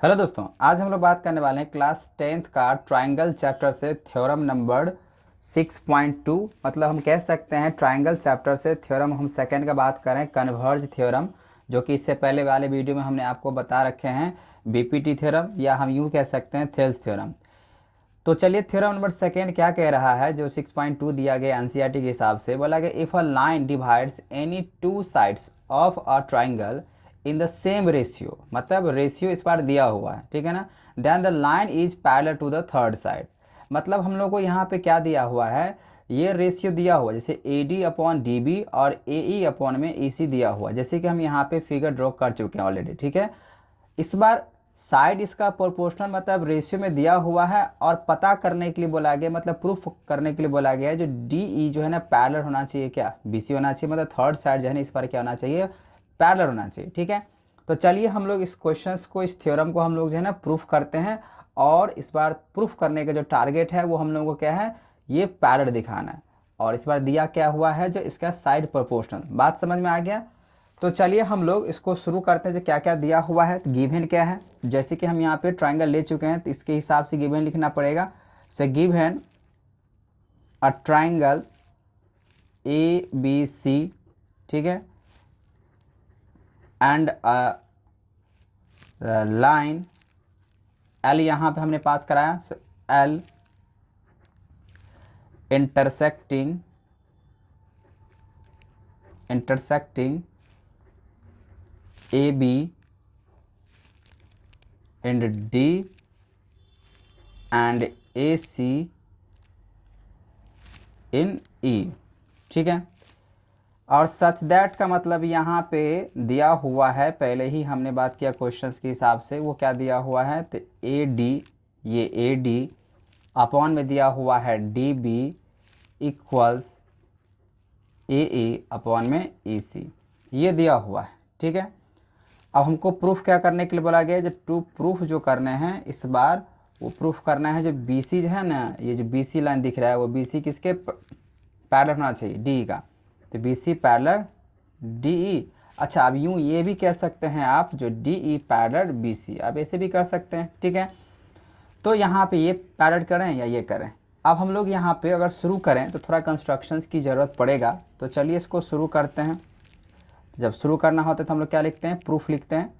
Hello दोस्तों, आज हम लोग बात करने वाले हैं क्लास 10th का ट्रायंगल चैप्टर से थ्योरम नंबर 6.2। मतलब हम कह सकते हैं ट्रायंगल चैप्टर से थ्योरम हम सेकंड का बात करें कन्वर्ज थ्योरम, जो कि इससे पहले वाले वीडियो में हमने आपको बता रखे हैं बीपीटी थ्योरम, या हम यूँ कह सकते हैं थेल्स थ्योरम। तो चलिए थ्योरम नंबर सेकंड क्या कह रहा है, जो 6.2 दिया गया एनसीईआरटी के हिसाब से। बोला गया if a line divides any two sides of a triangle in the same ratio, मतलब रेशियो इस बार दिया हुआ है, ठीक है ना। Then the line is parallel to the third side. मतलब हम लोग को यहाँ पे क्या दिया हुआ है, ये रेशियो दिया हुआ, जैसे A D upon D B और ए ई अपॉन में ई सी दिया हुआ, जैसे कि हम यहाँ पे फिगर ड्रॉ कर चुके हैं ऑलरेडी, ठीक है। इस बार साइड इसका प्रोपोर्शनल मतलब रेशियो में दिया हुआ है, और पता करने के लिए बोला गया, मतलब प्रूफ करने के लिए बोला गया है, जो डी ई जो है ना पैरेलल होना चाहिए, क्या बी सी होना चाहिए, मतलब थर्ड साइड जो है ना इस बार क्या होना चाहिए, पैरेलल होना चाहिए, ठीक है। तो चलिए हम लोग इस क्वेश्चंस को, इस थ्योरम को हम लोग जो है ना प्रूफ करते हैं। और इस बार प्रूफ करने का जो टारगेट है वो हम लोगों को क्या है, ये पैरेलल दिखाना है। और इस बार दिया क्या हुआ है, जो इसका साइड प्रोपोर्शनल। बात समझ में आ गया। तो चलिए हम लोग इसको शुरू करते हैं, जो क्या क्या दिया हुआ है। तो गिवन क्या है, जैसे कि हम यहाँ पे ट्रायंगल ले चुके हैं तो इसके हिसाब से गिवन लिखना पड़ेगा। So given a triangle A B C, ठीक है, एंड अ लाइन एल, यहाँ पे हमने पास कराया, L intersecting intersecting A B and D and A C in E, ठीक है। और सच दैट का मतलब यहाँ पे दिया हुआ है, पहले ही हमने बात किया क्वेश्चंस के हिसाब से, वो क्या दिया हुआ है, तो ए डी, ये ए डी अपॉन में दिया हुआ है D B equals a E upon में ई सी, ये दिया हुआ है, ठीक है। अब हमको प्रूफ क्या करने के लिए बोला गया है, जो टू प्रूफ जो करने हैं इस बार, वो प्रूफ करना है जो बी सी जो है ना, ये जो बी सी लाइन दिख रहा है, वो बी सी किसके पैरेलल होना चाहिए, डी का। तो B C parallel D E. अच्छा, अब यूँ ये भी कह सकते हैं आप, जो D E parallel B C, अब ऐसे भी कर सकते हैं, ठीक है। तो यहाँ पे ये पैरेलल करें या ये करें। अब हम लोग यहाँ पे अगर शुरू करें तो थोड़ा कंस्ट्रक्शंस की ज़रूरत पड़ेगा, तो चलिए इसको शुरू करते हैं। जब शुरू करना होता है तो हम लोग क्या लिखते हैं, प्रूफ लिखते हैं।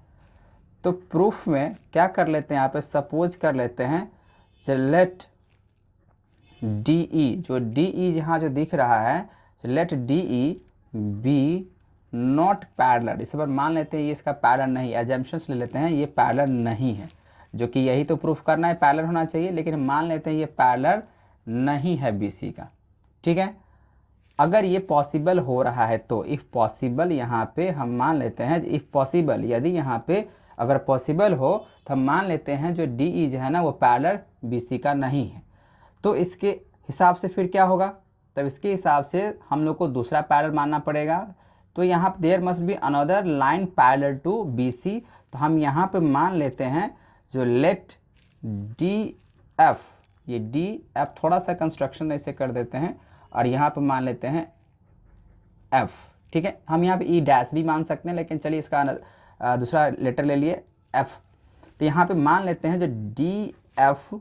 तो प्रूफ में क्या कर लेते हैं, यहाँ पे सपोज कर लेते हैं, लेट डी ई, जो डी ई यहाँ जो दिख रहा है, let D E be not parallel. इस बार मान लेते हैं ये इसका पैरेलल नहीं, एजम्पशंस ले लेते हैं, ये पैरेलल नहीं है, जो कि यही तो प्रूफ करना है, पैरेलल होना चाहिए, लेकिन मान लेते हैं ये पैरेलल नहीं है बी सी का, ठीक है। अगर ये पॉसिबल हो रहा है तो इफ़ पॉसिबल, यहाँ पे हम मान लेते हैं इफ़ पॉसिबल, यदि यहाँ पे अगर पॉसिबल हो तो हम मान लेते हैं जो डी ई जो है ना वो पैरेलल बी सी का नहीं है। तो इसके हिसाब से फिर क्या होगा, तब इसके हिसाब से हम लोग को दूसरा पैरेलल मानना पड़ेगा। तो यहाँ there must be another line parallel to B C. तो हम यहाँ पे मान लेते हैं जो लेट डी एफ, ये डी एफ थोड़ा सा कंस्ट्रक्शन ऐसे कर देते हैं, और यहाँ पे मान लेते हैं एफ, ठीक है। हम यहाँ पे ई डैश भी मान सकते हैं, लेकिन चलिए इसका दूसरा लेटर ले लिए एफ। तो यहाँ पे मान लेते हैं जो डी एफ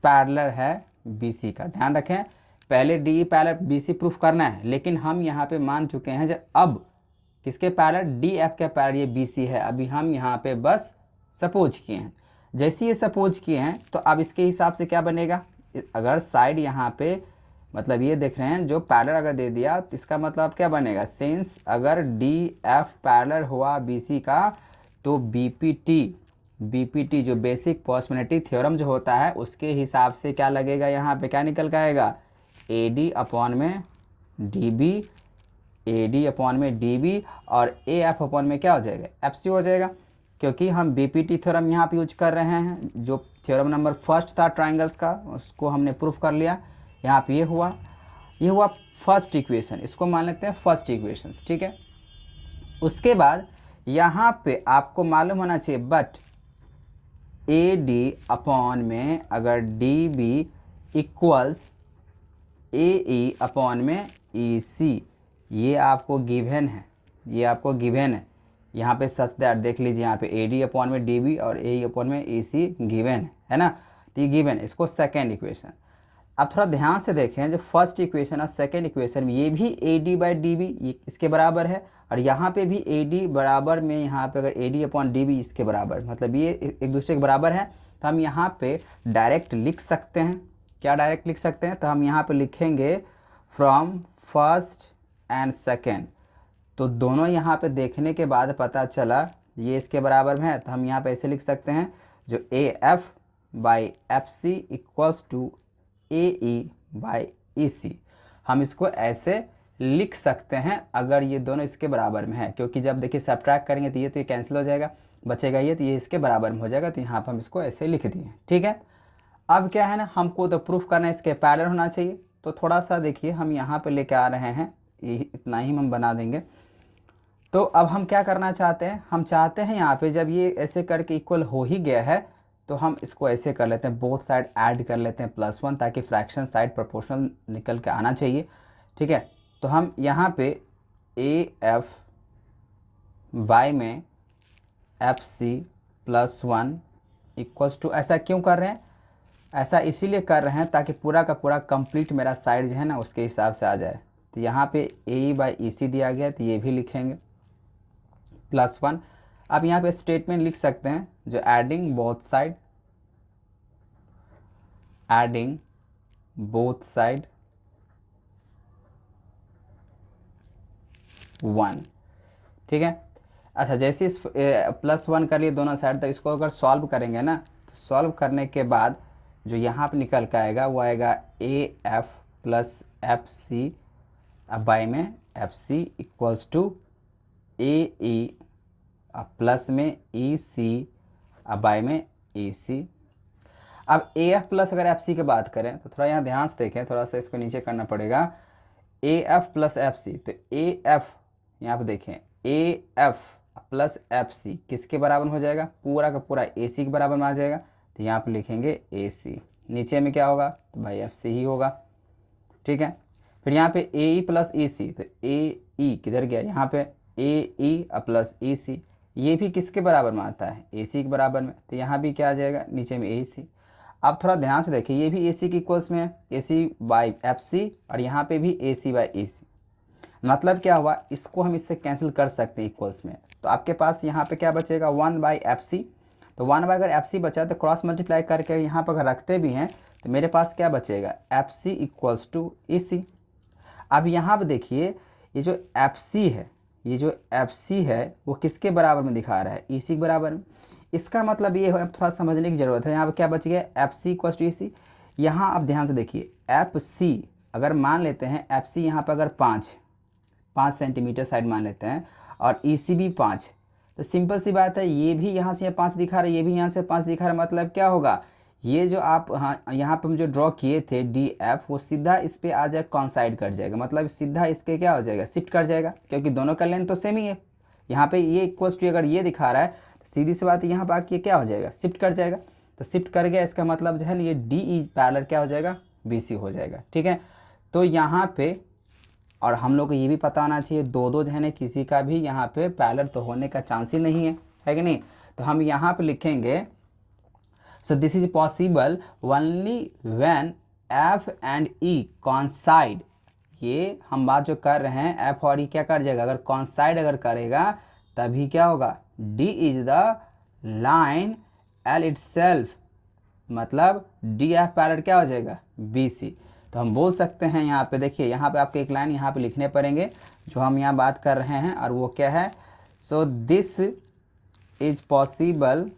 पैरेलल है बी सी का। ध्यान रखें, पहले D parallel B C proof करना है, लेकिन हम यहाँ पे मान चुके हैं जो अब किसके पैरेलल, डी एफ के पैरेलल ये बी सी है। अभी हम यहाँ पे बस सपोज किए हैं, जैसे ये सपोज किए हैं तो अब इसके हिसाब से क्या बनेगा, अगर साइड यहाँ पे मतलब ये देख रहे हैं जो पैरेलल अगर दे दिया तो इसका मतलब क्या बनेगा, सिंस अगर डी एफ पैरेलल हुआ बी सी का, तो बीपीटी जो बेसिक पॉसिबिलिटी थ्योरम जो होता है उसके हिसाब से क्या लगेगा, यहाँ पे क्या निकल के आएगा, ए डी अपॉन में D B, A D upon में डी बी, और ए एफ अपॉन में क्या हो जाएगा, एफ सी हो जाएगा। क्योंकि हम बीपीटी थ्योरम यहाँ पे यूज कर रहे हैं, जो थ्योरम नंबर फर्स्ट था ट्राइंगल्स का, उसको हमने प्रूफ कर लिया। यहाँ पे ये हुआ फर्स्ट इक्वेशन, इसको मान लेते हैं फर्स्ट इक्वेशन, ठीक है। उसके बाद यहाँ पे आपको मालूम होना चाहिए बट ए डी अपॉन में अगर D B equals a E upon में ई सी, ये आपको गिवन है, ये आपको गिवन है, यहाँ पे सच दैट देख लीजिए, यहाँ पे ए डी अपॉन में डी बी और ए अपॉन में ई सी गिवन है ना, तो ये गिवन, इसको सेकेंड इक्वेशन। अब थोड़ा ध्यान से देखें, जो फर्स्ट इक्वेशन और सेकेंड इक्वेशन में ये भी A D by D B ये इसके बराबर है, और यहाँ पे भी ए डी बराबर में, यहाँ पे अगर A D upon D B इसके बराबर, मतलब ये एक दूसरे के बराबर है, तो हम यहाँ पे डायरेक्ट लिख सकते हैं। क्या डायरेक्ट लिख सकते हैं? तो हम यहाँ पे लिखेंगे फ्रॉम फर्स्ट एंड सेकेंड। तो दोनों यहाँ पे देखने के बाद पता चला ये इसके बराबर में है, तो हम यहाँ पे ऐसे लिख सकते हैं, जो A F by F C equals to A E by E C. हम इसको ऐसे लिख सकते हैं अगर ये दोनों इसके बराबर में है, क्योंकि जब देखिए सब्ट्रैक्ट करेंगे तो ये कैंसिल हो जाएगा, बचेगा ये, तो ये इसके बराबर में हो जाएगा, तो यहाँ पर हम इसको ऐसे लिख दिए। ठीक है, अब क्या है ना, हमको तो प्रूफ करना है इसके पैरेलल होना चाहिए, तो थोड़ा सा देखिए हम यहाँ पे लेके आ रहे हैं, इतना ही हम बना देंगे। तो अब हम क्या करना चाहते हैं, हम चाहते हैं यहाँ पे जब ये ऐसे करके इक्वल हो ही गया है, तो हम इसको ऐसे कर लेते हैं, बोथ साइड ऐड कर लेते हैं +1, ताकि फ्रैक्शन साइड प्रोपोर्शनल निकल के आना चाहिए। ठीक है, तो हम यहाँ पे ए एफ बाई में एफ सी +1 इक्वल्स टू, ऐसा क्यों कर रहे हैं? ऐसा इसीलिए कर रहे हैं ताकि पूरा का पूरा कंप्लीट मेरा साइड जो है ना उसके हिसाब से आ जाए। तो यहाँ पे ए बाई ई सी दिया गया, तो ये भी लिखेंगे +1। अब यहाँ पे स्टेटमेंट लिख सकते हैं, जो adding both side, adding both side 1। ठीक है, अच्छा जैसे इस +1 कर लिए दोनों साइड, तो इसको अगर सॉल्व करेंगे ना, तो सॉल्व करने के बाद जो यहाँ पे निकल के आएगा वो आएगा A F plus F C by में F C equals to A E plus में ई सी बाई में ई सी। अब ए एफ प्लस अगर एफ सी की बात करें तो थोड़ा यहाँ ध्यान से देखें, थोड़ा सा इसको नीचे करना पड़ेगा। A F plus F C, तो ए एफ यहाँ पे देखें, A F plus F C किसके बराबर हो जाएगा? पूरा का पूरा ए सी के बराबर में आ जाएगा, तो यहाँ पे लिखेंगे ए सी। नीचे में क्या होगा? तो भाई एफ सी ही होगा। ठीक है, फिर यहाँ पे ए ई प्लस ई सी, तो ए ई किधर गया? यहाँ पे ए ई प्लस ई सी, ये भी किसके बराबर में आता है? ए सी के बराबर में, तो यहाँ भी क्या आ जाएगा? नीचे में ए सी। अब थोड़ा ध्यान से देखिए, ये भी ए सी के इक्वल्स में है, ए सी बाई एफ सी, और यहाँ पे भी ए सी बाई ई सी। मतलब क्या हुआ? इसको हम इससे कैंसिल कर सकते हैं इक्वल्स में, तो आपके पास यहाँ पे क्या बचेगा? 1 बाई एफ सी। तो 1 बाई अगर एफ सी बचा तो क्रॉस मल्टीप्लाई करके यहाँ पर अगर रखते भी हैं तो मेरे पास क्या बचेगा? F C equals to E C. अब यहाँ पर देखिए, ये जो एफ सी है, ये जो एफ सी है वो किसके बराबर में दिखा रहा है? ई सी के बराबर में। इसका मतलब ये है, थोड़ा समझने की ज़रूरत है। यहाँ पर क्या बच गया? एफ सी इक्वल्स टू ई सी। यहाँ आप ध्यान से देखिए, एफ सी अगर मान लेते हैं, एफ सी यहाँ पर अगर 5 सेंटीमीटर साइड मान लेते हैं, और ई सी भी 5, तो सिंपल सी बात है, ये भी यहाँ से 5 दिखा रहा है, ये भी यहाँ से 5 दिखा रहा है। मतलब क्या होगा? ये जो आप यहाँ पर हम जो ड्रॉ किए थे डी एफ, वो सीधा इस पर आ जाए, कॉन्साइड कट जाएगा, मतलब सीधा इसके क्या हो जाएगा? शिफ्ट कर जाएगा, क्योंकि दोनों का लेंथ तो सेम ही है। यहाँ पे ये इक्वल्स टू अगर ये दिखा रहा है, तो सीधी सी बात है, यहाँ पर आके क्या हो जाएगा? शिफ्ट कर जाएगा। तो शिफ्ट कर गया, इसका मतलब जो है ना, ये डी ई पैरेलल क्या हो जाएगा? बी सी हो जाएगा। ठीक है, तो यहाँ पे और हम लोग को ये भी पता होना चाहिए, दो जो है ना, किसी का भी यहाँ पे पैरेलल तो होने का चांस ही नहीं है कि नहीं? तो हम यहाँ पे लिखेंगे, so this is possible only when F and ई कॉन्साइड। ये हम बात जो कर रहे हैं, एफ और ई क्या कर जाएगा? अगर कॉन्साइड अगर करेगा तभी क्या होगा? D is the line L itself, मतलब डी एफ पैरेलल क्या हो जाएगा? B C. तो हम बोल सकते हैं, यहाँ पे देखिए, यहाँ पे आपके एक लाइन यहाँ पे लिखने पड़ेंगे जो हम यहाँ बात कर रहे हैं, और वो क्या है? So this is possible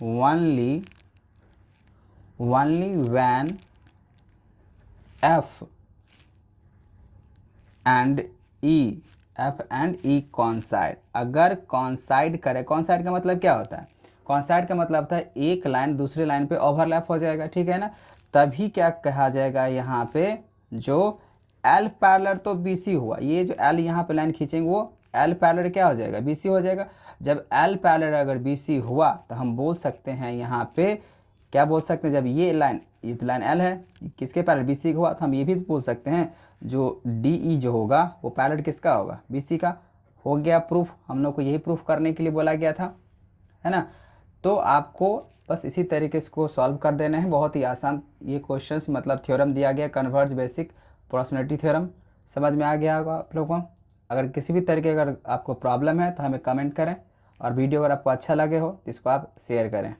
only when F and ई कॉन्साइड। अगर कॉन्साइड करे, कॉन्साइड का मतलब क्या होता है? कॉन्साइड का मतलब था एक लाइन दूसरे लाइन पे ओवरलैप हो जाएगा। ठीक है ना, तभी क्या कहा जाएगा? यहाँ पे जो एल पैरेलल तो बी सी हुआ, ये जो एल यहाँ पे लाइन खींचेंगे वो एल पैरेलल क्या हो जाएगा? बी सी हो जाएगा। जब एल पैरेलल अगर बी सी हुआ तो हम बोल सकते हैं, यहाँ पे क्या बोल सकते हैं? जब ये लाइन, ये तो लाइन एल है, किसके पैरेलल? बी सी हुआ, तो हम ये भी बोल सकते हैं, जो डी ई जो होगा वो पायलट किसका होगा, बी सी का। हो गया प्रूफ, हम लोग को यही प्रूफ करने के लिए बोला गया था, है ना। तो आपको बस इसी तरीके से को सॉल्व कर देना है, बहुत ही आसान ये क्वेश्चंस, मतलब थ्योरम दिया गया कन्वर्ज बेसिक प्रोपोर्शनलिटी थ्योरम, समझ में आ गया होगा आप लोगों को। अगर किसी भी तरीके अगर आपको प्रॉब्लम है तो हमें कमेंट करें, और वीडियो अगर आपको अच्छा लगे हो तो इसको आप शेयर करें।